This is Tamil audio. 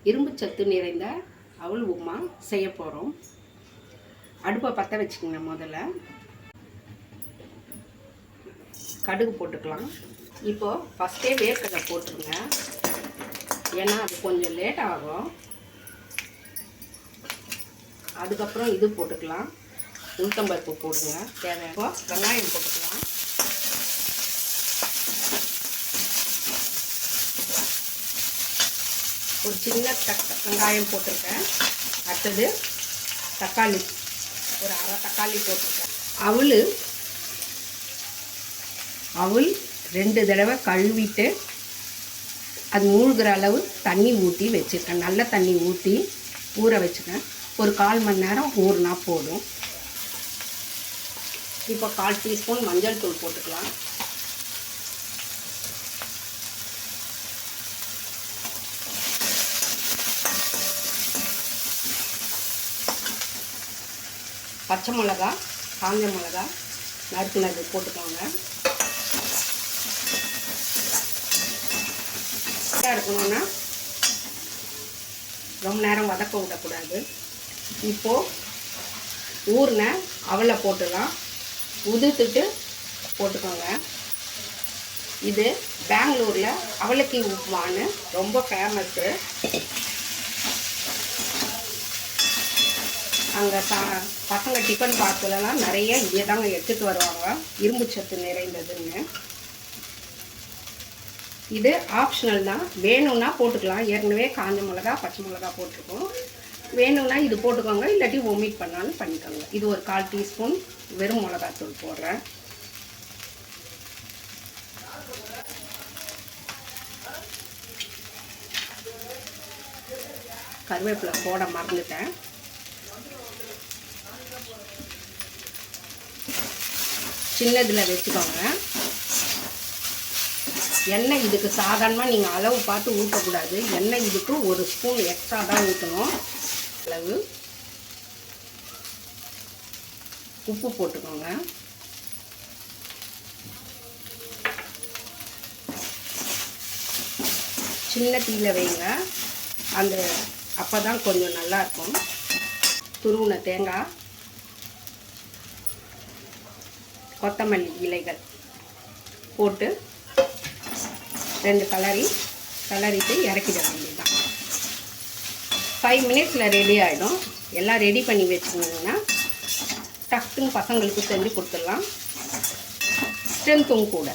இரும்பு சத்து நிறைந்த அவல் உப்புமா செய்ய போகிறோம். அடுப்பை பற்ற வச்சுக்கோங்க. முதல்ல கடுகு போட்டுக்கலாம். இப்போது ஃபஸ்ட்டே வேர்க்கடலை போட்டுருங்க, ஏன்னா அது கொஞ்சம் லேட் ஆகும். அதுக்கப்புறம் இது போட்டுக்கலாம், உளுத்தம்பருப்பு போடுங்க தேவை. இப்போ வெங்காயம் போட்டுக்கலாம். ஒரு சின்ன வெங்காயம் போட்டிருக்கேன். அடுத்தது தக்காளி, ஒரு அரை தக்காளி போட்டிருக்கேன். அவல் 2 தடவை கழுவிட்டு அது மூழ்கிற அளவு தண்ணி ஊற்றி வச்சுருக்கேன். நல்ல தண்ணி ஊற்றி ஊற வச்சுக்கேன். ஒரு 1/4 மணி நேரம் ஊறினா போதும். இப்போ 1/4 டீஸ்பூன் மஞ்சள் தூள் போட்டுக்கலாம். பச்சை மிளகா, காஞ்ச மிளகா நறுக்குனது போட்டுக்கோங்க. இருக்கணும்னா ரொம்ப நேரம் வதக்க விடக்கூடாது. இப்போது ஊறின அவலை போட்டுடலாம். உதுத்துட்டு போட்டுக்கோங்க. இது பெங்களூரில் அவலக்கி உப்புமான்னு ரொம்ப ஃபேமஸ்ஸு. அங்கே பசங்க டிஃபன் பாக்ஸ்லலாம் நிறைய இதே தாங்க எடுத்துகிட்டு வருவாங்க, இரும்பு சத்து நிறைந்ததுன்னு. இது ஆப்ஷனல் தான், வேணும்னா போட்டுக்கலாம். ஏற்கனவே காஞ்ச மிளகா பச்சை மிளகா போட்டிருக்கோம். வேணும்னா இது போட்டுக்கோங்க, இல்லாட்டி ஒமிட் பண்ணாலும் பண்ணிக்கோங்க. இது ஒரு 1/4 டீஸ்பூன் வெறும் மிளகாத்தூள் போடுறேன். கருவேப்பிலை போட மறந்துட்டேன். சின்னதில் வச்சுக்கோங்க. எண்ணெய் இதுக்கு சாதாரணமாக நீங்கள் அளவு பார்த்து ஊற்றக்கூடாது. எண்ணெய் இதுக்கு 1 ஸ்பூன் எக்ஸ்ட்ரா தான் ஊற்றணும். அளவு உப்பு போட்டுக்கோங்க. சின்ன தீயில வைங்க, அப்போ தான் கொஞ்சம் நல்லாயிருக்கும். துருவின தேங்காய், கொத்தமல்லி இலைகள் போட்டு 2 கலரிட்டு இறக்கிட வேண்டியதுதான். 5 மினிட்ஸில் ரெடி ஆகிடும். எல்லாம் ரெடி பண்ணி வச்சுக்கோங்கன்னா டக்குன்னு பசங்களுக்கு செஞ்சு கொடுத்துடலாம். ஸ்ட்ரென்த்தும் கூட.